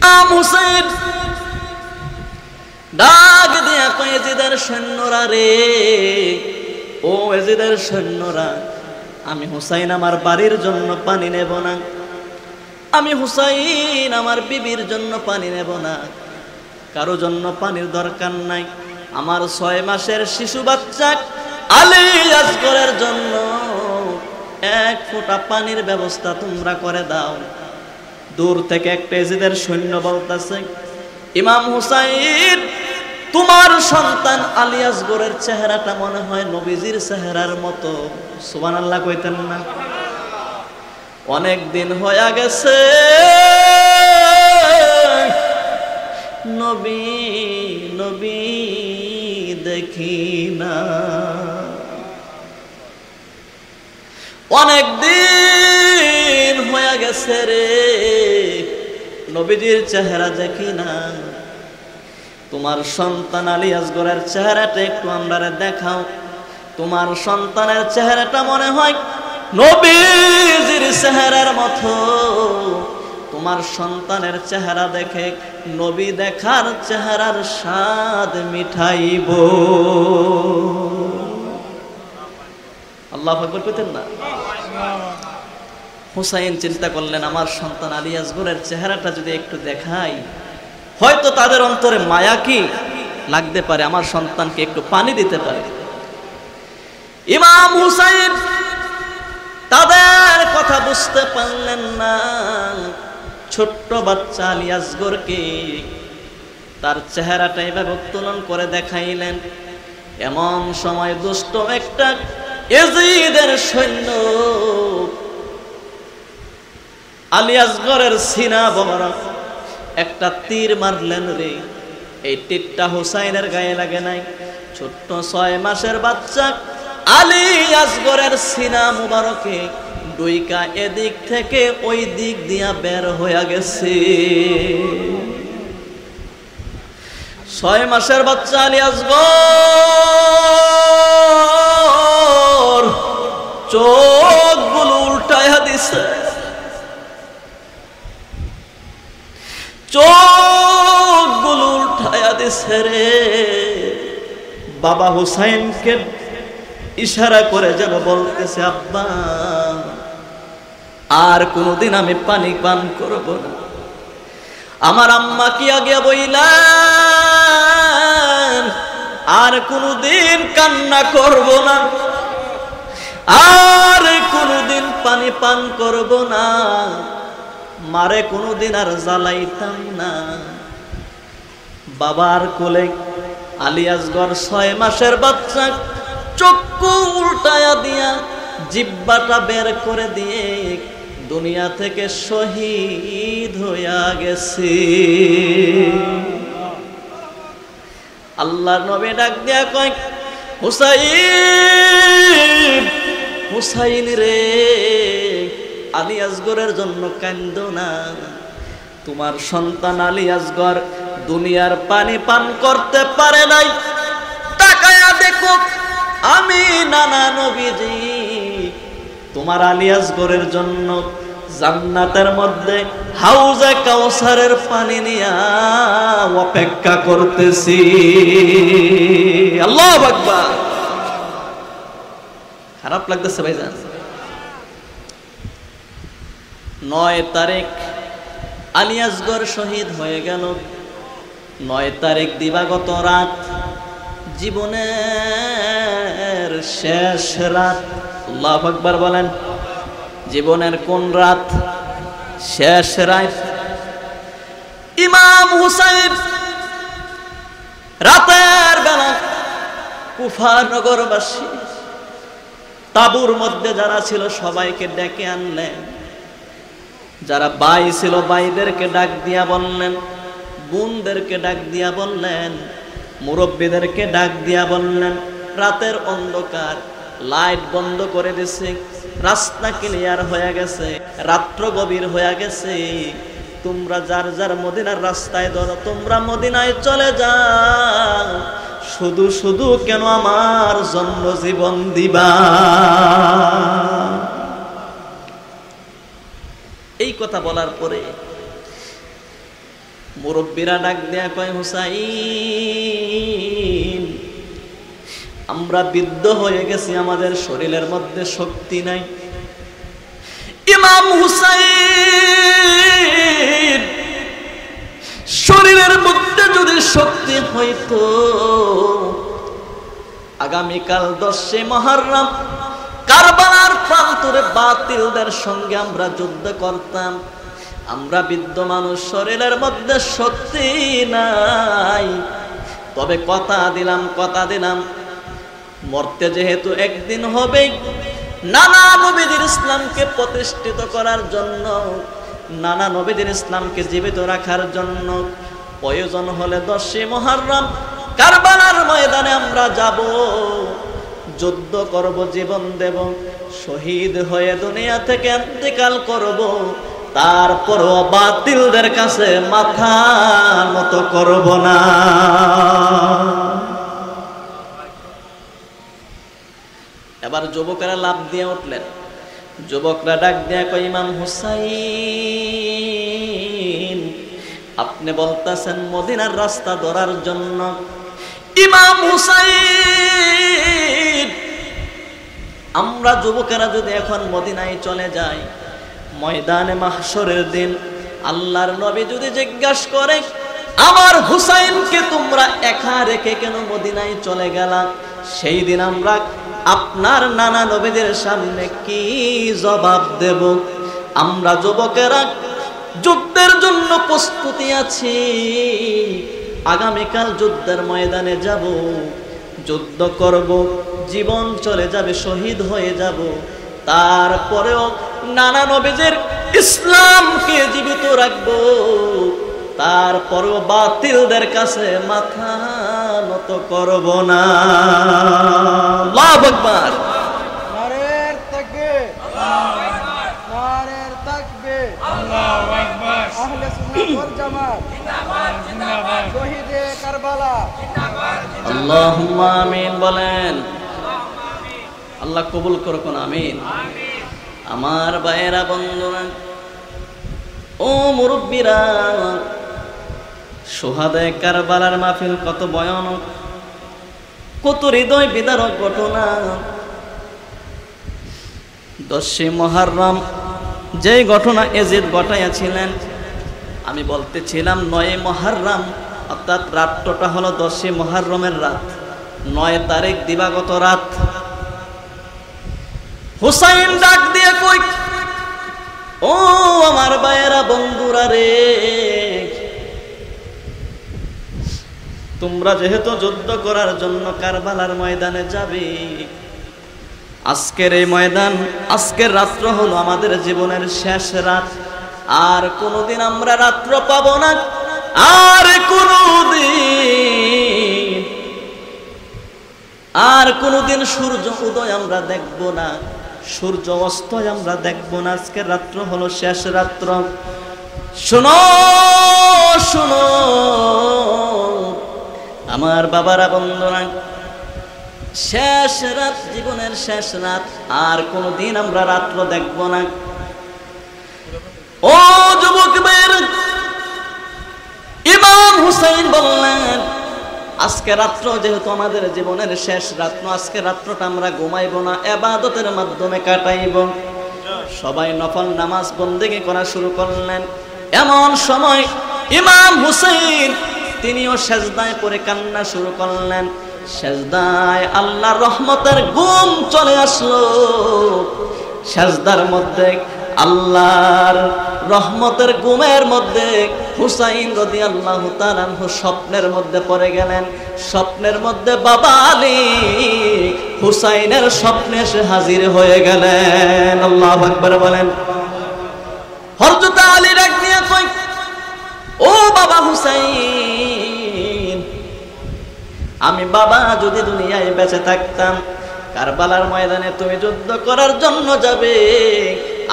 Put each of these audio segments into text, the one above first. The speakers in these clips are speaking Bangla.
ইমাম হুসাইন ডাক দিয়া কয়, ইয়াজিদের সৈন্যরা রে, ও ইয়াজিদের সৈন্যরা, আমি হুসাইন আমার বাড়ির জন্য পানি নেব না, আমি হুসাইন আমার বিবির জন্য পানি নেব না, কারো জন্য পানির দরকার নাই, আমার 6 মাসের শিশু বাচ্চা আলী আসগরের জন্য 1 ফোঁটা পানির ব্যবস্থা তোমরা করে দাও। দূর থেকে একটা ইয়াজিদের সৈন্য বলতেছে, ইমাম হুসাইন, তোমার সন্তান আলী আসগরের চেহারাটা মনে হয় নবীজির চেহারার মতো। সুবহানাল্লাহ কইতেন না? অনেক দিন হয়ে গেছে নবী নবী দেখি না, অনেক দিন হয়ে গেছে রে নবীজির চেহারা দেখি না। তোমার সন্তান আলী আসগরের চেহারাটা একটু আমরা দেখাও। তোমার সন্তানের চেহারাটা মনে হয় নবীজির চেহারার মতো। তোমার সন্তানের চেহারা দেখে নবী দেখার চেহারার স্বাদ মিঠাইব। আল্লাহু আকবার কইতেন না? হুসাইন চিন্তা করলেন, আমার সন্তান আলী আসগরের চেহারাটা যদি একটু দেখাই, হয়তো তাদের অন্তরে মায়া কি লাগতে পারে, আমার সন্তানকে একটু পানি দিতে পারে। ইমাম হুসাইন তাদের কথা বুঝতে পারলেন না। ছোট্ট বাচ্চা আলী আসগরকে তার চেহারাটা এভাবে উত্তোলন করে দেখাইলেন। এমন সময় দুষ্ট একটা ইয়াজিদের সৈন্য আলী আসগরের সিনা মোবারক একটা তীর মারলেন রে। এই তীরটা হুসাইনের গায়ে লাগে নাই। ছোট্ট 6 মাসের বাচ্চা আলী আসগরের সিনা মুবারকে ডুইকা এদিক থেকে ওই দিক দিয়া বের হয়ে গেছে। 6 মাসের বাচ্চা আলী আসগর চোখগুলো উল্টায়া দিছে, চোখগুলো উল্টায়া দিছে রে। বাবা হুসাইনকে ইশারা করে যেন বলতেছে, আব্বা আর কোনদিন আমি পানি পান করব না। আমার আম্মা কি আগে বইলেন, আর কোনদিন কান্না করব না, আর কোনদিন পানি পান করব না, মারে কোনদিন আর জ্বালাইতাম না। বাবার কোলে আলী আসগর 6 মাসের বাচ্চা চক্ষু উল্টায়া দিয়া জিহ্বাটা বের করে দিয়ে দুনিয়া থেকে শহীদ হইয়া গেছে। আল্লাহর নবী ডাক দিয়া কয়, হুসাইন, হুসাইন রে, আলী আসগরের জন্য কান্দো না। তোমার সন্তান আলী আসগর দুনিয়ার পানি পান করতে পারে নাই। তাকায়া দেখো, আমি নানা নবীজি তোমার আলী আসগরের জন্য জান্নাতের মধ্যে হাউজে কাউসারের পানি নিয়া অপেক্ষা করতেছি। আল্লাহু আকবার। খারাপ লাগতেছে ভাইজান? 9 তারিখ আলী আসগর শহীদ হয়ে গেল। 9 তারিখ দিবাগত রাত, জীবনের শেষ রাত। আল্লাহু আকবার বলেন। জীবনের কোন রাত? শেষ রাত। ইমাম হুসাইন রাতের বেলা কুফা নগরবাসী তাবুর মধ্যে যারা ছিল সবাইকে ডেকে আনলেন। যারা ভাই ছিল ভাইদেরকে ডাক দিয়া বললেন, বোনদেরকে ডাক দিয়া বললেন, মুরব্বীদেরকে ডাক দিয়া বললেন, রাতের অন্ধকার, লাইট বন্ধ করে দিছে, রাস্তা ক্লিয়ার হয়ে গেছে, রাত্র গভীর হয়ে গেছে, তোমরা যার যার মদিনার রাস্তায় ধরো, তোমরা মদিনায় চলে যাও। শুধু শুধু কেন আমার জন্য জীবন দিবা? এই কথা বলার পরে মুরব্বীরা ডাক দেয়া কয়, হুসাইন, আমরা বৃদ্ধ হয়ে গেছি, আমাদের শরীরের মধ্যে শক্তি নাই। ইমাম হুসাইন শরীরের মধ্যে যদি শক্তি হইতো, আগামীকাল 10 মুহররম কারবালার প্রান্তরে বাতিলদের সঙ্গে আমরা যুদ্ধ করতাম। আমরা বৃদ্ধ মানুষ, শরীরের মধ্যে শক্তি নাই, তবে কথা দিলাম মরতে যেহেতু একদিন হবে, নানা নবীদের ইসলামকে প্রতিষ্ঠিত করার জন্য, নানা নবীদের ইসলামকে জীবিত রাখার জন্য প্রয়োজন হলে 10 মুহররম কারবালার ময়দানে আমরা যাব, যুদ্ধ করব, জীবন দেব, শহীদ হয়ে দুনিয়া থেকে ইন্তেকাল করব, তারপরও বাতিলদের কাছে মাথা নত করব না। এবার যুবকেরা লাফ দিয়ে উঠলেন। যুবকরা ডাক দেয়া কয়, ইমাম হুসাইন, আপনি বলতেছেন মদিনার রাস্তা ধরার জন্য। ইমাম হুসাইন, আমরা যুবকেরা যদি এখন মদিনায় চলে যাই, ময়দানে মাহশরের দিন আল্লাহর নবী যদি জিজ্ঞাসা করে, আমার হুসাইনকে তোমরা একা রেখে কেন মদিনায় চলে গেলা, সেই দিন আমরা আপনার নানা নবীদের সামনে কি জবাব দেব? আমরা যুবকেরা যুদ্ধের জন্য প্রস্তুতি আছি, আগামীকাল যুদ্ধের ময়দানে যাব, যুদ্ধ করব, জীবন চলে যাবে, শহীদ হয়ে যাব, তারপরেও নানা নবীদের ইসলামকে জীবিত রাখবো, তারপরেও বাতিলদের কাছে মাথা নত করব না। আল্লাহু আকবার। নারের তাকবীর, নারের তাকবীর, আল্লাহু আকবার। আহলে সুন্নাত ওয়াল জামাত জিন্দাবাদ, জিন্দাবাদ। শহীদে কারবালা জিন্দাবাদ, জিন্দাবাদ। আল্লাহুম্মা আমিন বলেন। আল্লাহ কবুল করুন, আমিন। আমার ভাইয়েরা, বন্ধুরা, ও মুরব্বীরা, শুহাদায়ে কারবালার মাহফিল কত ভয়ানক, কত হৃদয় বিদারক ঘটনা। 10 মুহররম যে ঘটনা এজিদ ঘটাইয়াছিলেন, আমি বলতেছিলাম 9 মুহররম, অর্থাৎ রাতটা হলো 10 মুহররমের রাত, 9 তারিখ দিবাগত রাত। হুসাইন ডাক দিয়ে কই, ও আমার ভাইয়েরা, বন্ধুরা রে, তোমরা যেহেতু যুদ্ধ করার জন্য কারবালার ময়দানে যাবে, আজকের এই ময়দান, আজকের রাত্র হলো আমাদের জীবনের শেষ রাত, আর কোনোদিন আমরা রাত্র পাব না, আর কোনোদিন সূর্য উদয় আমরা দেখব না, সূর্য অস্ত আমরা দেখব না। আজকের রাত্র হলো শেষ রাত্র। শোনো শোনো আমার বাবারা, বন্ধুরা, শেষ রাত, জীবনের শেষ রাত, আর কোনোদিন আমরা রাত্র দেখব না। ও যুবক ভাইয়েরা, ইমাম হুসাইন বললেন, আজকে রাত্র যেহেতু আমাদের জীবনের শেষ রাত্র, আজকে রাত্রটা আমরা ঘুমাইব না, ইবাদতের মাধ্যমে কাটাইব। সবাই নফল নামাজ বন্দেগী করা শুরু করলেন। এমন সময় ইমাম হুসাইন তিনিও সেজদায় পড়ে কান্না শুরু করলেন। সেজদায় আল্লাহর রহমতের ঘুম চলে আসলো। সেজদার মধ্যে আল্লাহর রহমতের ঘুমের মধ্যে হুসাইন রাদিয়াল্লাহু তাআলা আনহু স্বপ্নের মধ্যে পড়ে গেলেন। স্বপ্নের মধ্যে বাবা আলী হুসাইনের স্বপ্নে এসে হাজির হয়ে গেলেন। আল্লাহু আকবার বলেন। হযরত আলী ডাক দিয়ে কই, ও বাবা হুসাইন, আমি বাবা যদি দুনিয়ায় বেঁচে থাকতাম, কারবালার ময়দানে তুমি যুদ্ধ করার জন্য যাবে,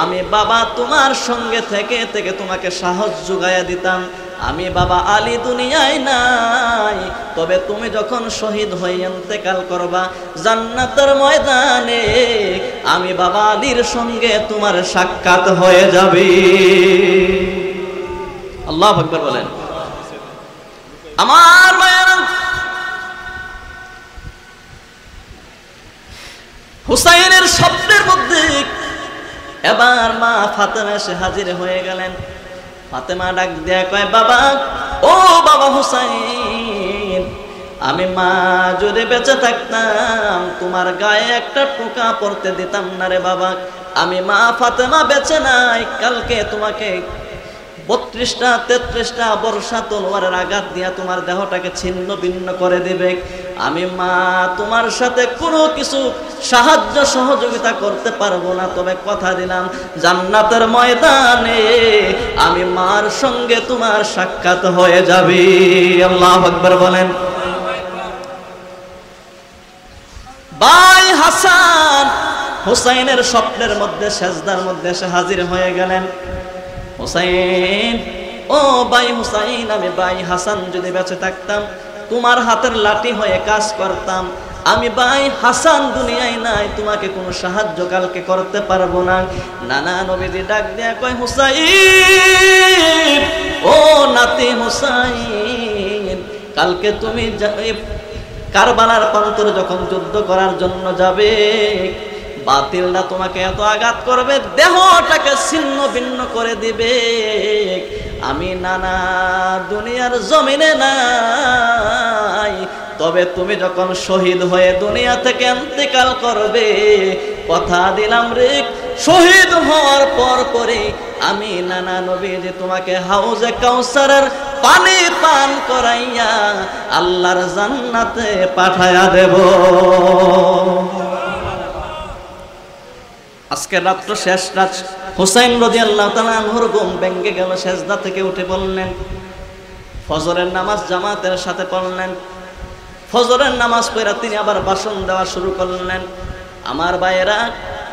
আমি বাবা তোমার সঙ্গে থেকে থেকে তোমাকে সাহস জুগাইয়া দিতাম। আমি বাবা আলী দুনিয়ায় নাই, তবে তুমি যখন শহীদ হয়ে ইন্তেকাল করবা জান্নাতের ময়দানে, আমি বাবা আলীর সঙ্গে তোমার সাক্ষাৎ হয়ে যাবে। আল্লাহু আকবার বলেন। আমার ভাইয়েরা, হুসাইনের স্বপ্নের মধ্যে এবার মা ফাতেমা এসে হাজির হয়ে গেলেন। ফাতেমা ডাক দিয়া কয়, বাবা, ও বাবা হুসাইন, আমি মা যদি বেঁচে থাকতাম তোমার গায়ে একটা টোকা পড়তে দিতাম না রে বাবা। আমি মা ফাতেমা বেঁচে নাই, কালকে তোমাকে 32টা 33টা বর্ষা তলোয়ারের আঘাত দিয়া তোমার দেহটাকে ছিন্ন ভিন্ন করে দিবে। আমি মা তোমার সাথে কোনো কিছু সাহায্য সহযোগিতা করতে পারবো না, তবে কথা দিলাম জান্নাতের ময়দানে আমি মার সঙ্গে তোমার সাক্ষাৎ হয়ে যাবে। আল্লাহু আকবার বলেন। ভাই হাসান হুসাইনের স্বপ্নের মধ্যে সেজদার মধ্যে এসে হাজির হয়ে গেলেন। হুসাইন, ও ভাই হুসাইন, আমি ভাই হাসান যদি বেঁচে থাকতাম তোমার হাতের লাঠি হয়ে কাজ করতাম। আমি ভাই হাসান দুনিয়ায় নাই, তোমাকে কোনো সাহায্য কালকে করতে পারবো না। নানা নবীজি ডাক দিয়া কয়, হুসাইন, ও নাতি হুসাইন, কালকে তুমি কারবালার প্রান্তরে যখন যুদ্ধ করার জন্য যাবে, বাতিলরা তোমাকে এত আঘাত করবে, দেহটাকে ছিন্ন ভিন্ন করে দিবে। আমি নানা দুনিয়ার জমিনে নাই, তবে তুমি যখন শহীদ হয়ে দুনিয়া থেকে ইন্তেকাল করবে, কথা দিলাম রে, শহীদ হওয়ার পর পরে আমি নানা নবীজি তোমাকে হাউজে কাউসারের পানি পান করাইয়া আল্লাহর জান্নাতে পাঠায়া দেব। আজকে রাত্র শেষ রাত, হুসাইন রাদিয়াল্লাহু তাআলা আনহুর ঘুম ভেঙে গেল। সেজদা থেকে উঠে বললেন, ফজরের নামাজ জামাতের সাথে পড়লেন। ফজরের নামাজ পড়ে তিনি আবার ভাষণ দেওয়া শুরু করলেন। আমার ভাইয়েরা,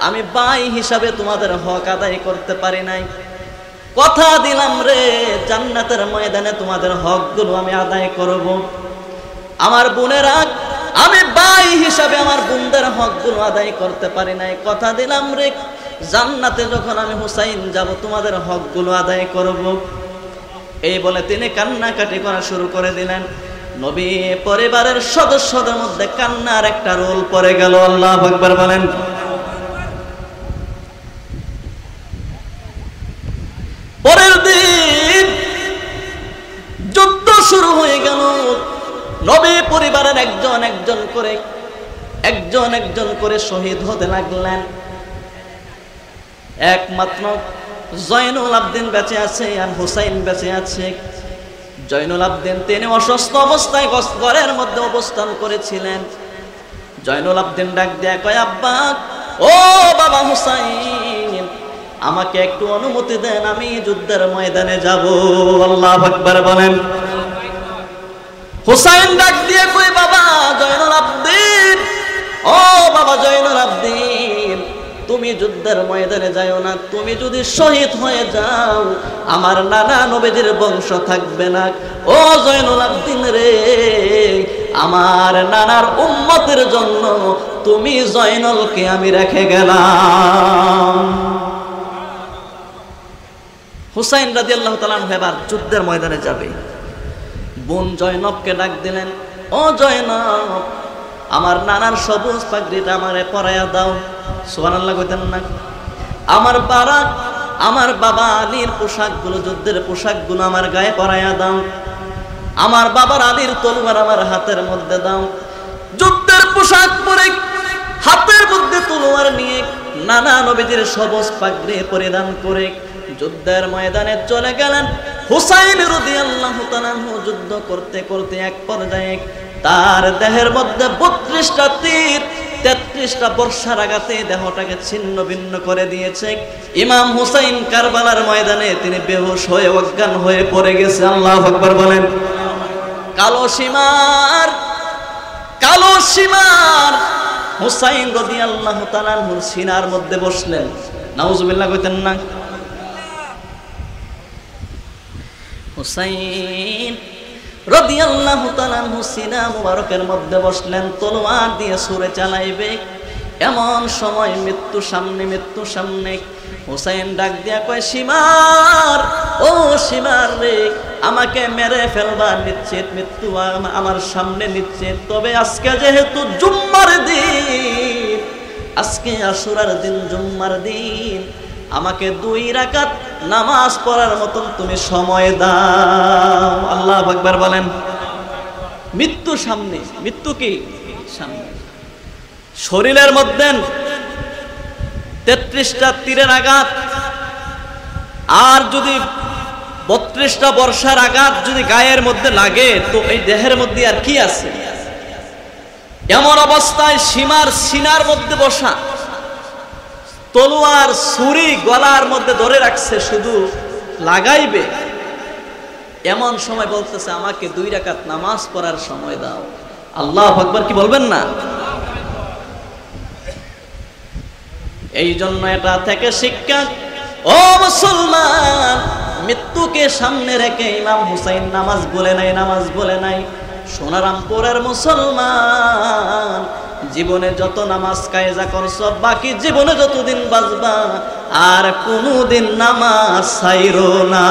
আমি ভাই হিসাবে তোমাদের হক আদায় করতে পারি নাই, কথা দিলাম রে জান্নাতের ময়দানে তোমাদের হকগুলো আমি আদায় করব। আমার বোনেরা, আমি ভাই হিসাবে আমার বোনদের হকগুলো আদায় করতে পারি নাই, কথা দিলাম রে জান্নাতে যখন আমি হুসাইন যাব তোমাদের হকগুলো আদায় করব। এই বলে তিনি কান্নাকাটি করা শুরু করে দিলেন। নবী পরিবারের সদস্যদের মধ্যে কান্নার একটা রোল পড়ে গেল। আল্লাহু আকবার বলেন। পরের দিন যুদ্ধ শুরু হয়ে গেল। নবী পরিবারের একজন একজন করে শহীদ হতে লাগলেন। একমাত্র জয়নুল আবদিন বেঁচে আছে আর হুসাইন বেঁচে আছে। জয়নুল আবদিন তিনি অসুস্থ অবস্থায় ঘরের মধ্যে অবস্থান করেছিলেন। জয়নুল আবদিন ডাক দেয়া কয়, আব্বা, ও বাবা হুসাইন, আমাকে একটু অনুমতি দেন, আমি যুদ্ধের ময়দানে যাব। আল্লাহু আকবার বলেন। হুসাইন ডাক দিয়ে কই, বাবা জয়নুল আবদিন, ও বাবা জয়নুল আবদিন, তুমি যুদ্ধের ময়দানে যাও না, তুমি যদি শহীদ হয়ে যাও আমার নানা নবীজির বংশ থাকবে না। ও জয়নুল আবদিন রে, আমার নানার উম্মতের জন্য তুমি জয়নুলকে আমি রেখে গেলাম। হুসাইন রাদিয়াল্লাহু তাআলা এবার যুদ্ধের ময়দানে যাবে। বোন জয়নবকে ডাক দিলেন, ও জয়নব, আমার নানার সবুজ পাগড়িটা আমারে পরাইয়া দাও। সুবহানাল্লাহ কইতেন না? আমার বাবা আলীর পোশাকগুলো, যুদ্ধের পোশাকগুলো আমার গায়ে পরাইয়া দাও। আমার বাবার আলীর তলোয়ার আমার হাতের মধ্যে দাও। যুদ্ধের পোশাক পরে হাতের মধ্যে তলোয়ার নিয়ে নানা নবীজির সবুজ পাগড়ি পরিধান করে যুদ্ধের ময়দানে চলে গেলেন। হুসাইন রাদিয়াল্লাহু তাআলা যুদ্ধ করতে করতে এক পর্যায়ে তার দেহের মধ্যে 32টা তীর 33টা বর্ষার আঘাতে দেহটাকে ছিন্ন ভিন্ন করে দিয়েছে। ইমাম হুসাইন কারবালার ময়দানে তিনি বেহুশ হয়ে অজ্ঞান হয়ে পড়ে গেছে। আল্লাহু আকবার বলেন। কালো সীমার হুসাইন রাদিয়াল্লাহু তাআলা সিনার মধ্যে বসলেন। নাউজুবিল্লাহ কইতেন না? হুসাইন রাদিয়াল্লাহু তাআলা সিনা মুবারকের মধ্যে বসলেন, তলোয়ার দিয়ে ছুঁড়ে চালাইবে। এমন সময় মৃত্যু সামনে। হুসাইন ডাক দিয়া কয়, সীমার, ও সীমার রে, আমাকে মেরে ফেলবা নিশ্চিত, মৃত্যু আমার সামনে নিশ্চিত। তবে আজকে যেহেতু জুম্মার দিন, আজকে আশুরার দিন, জুম্মার দিন, আমাকে 2 রাকাত নামাজ পড়ার মতন তুমি সময় দাও। আল্লাহু আকবার বলেন। মৃত্যু সামনে, মৃত্যু কি সামনে। শরীরের মধ্যে 33টা তীরের আঘাত, আর যদি 32টা বর্ষার আঘাত যদি গায়ের মধ্যে লাগে, তো এই দেহের মধ্যে আর কি আছে? এমন অবস্থায় সীমার সিনার মধ্যে বসা, তলোয়ার ছুরি গলার মধ্যে ধরে রাখছে, শুধু লাগাইবে। এমন সময় বলতেছে আমাকে 2 রাকাত নামাজ পড়ার সময় দাও। আল্লাহু আকবার কি বলবেন না? এই জন্য এটা থেকে শিক্ষা, ও মুসলমান, মৃত্যুকে সামনে রেখে ইমাম হুসাইন নামাজ বলে নাই, নামাজ বলে নাই। সোনারামপুরের মুসলমান, জীবনে যত নামাজ কায়জা করছো, বাকি জীবনে যতদিন বাঁচবা, আর কোনোদিন নামাজ ছাইরো না।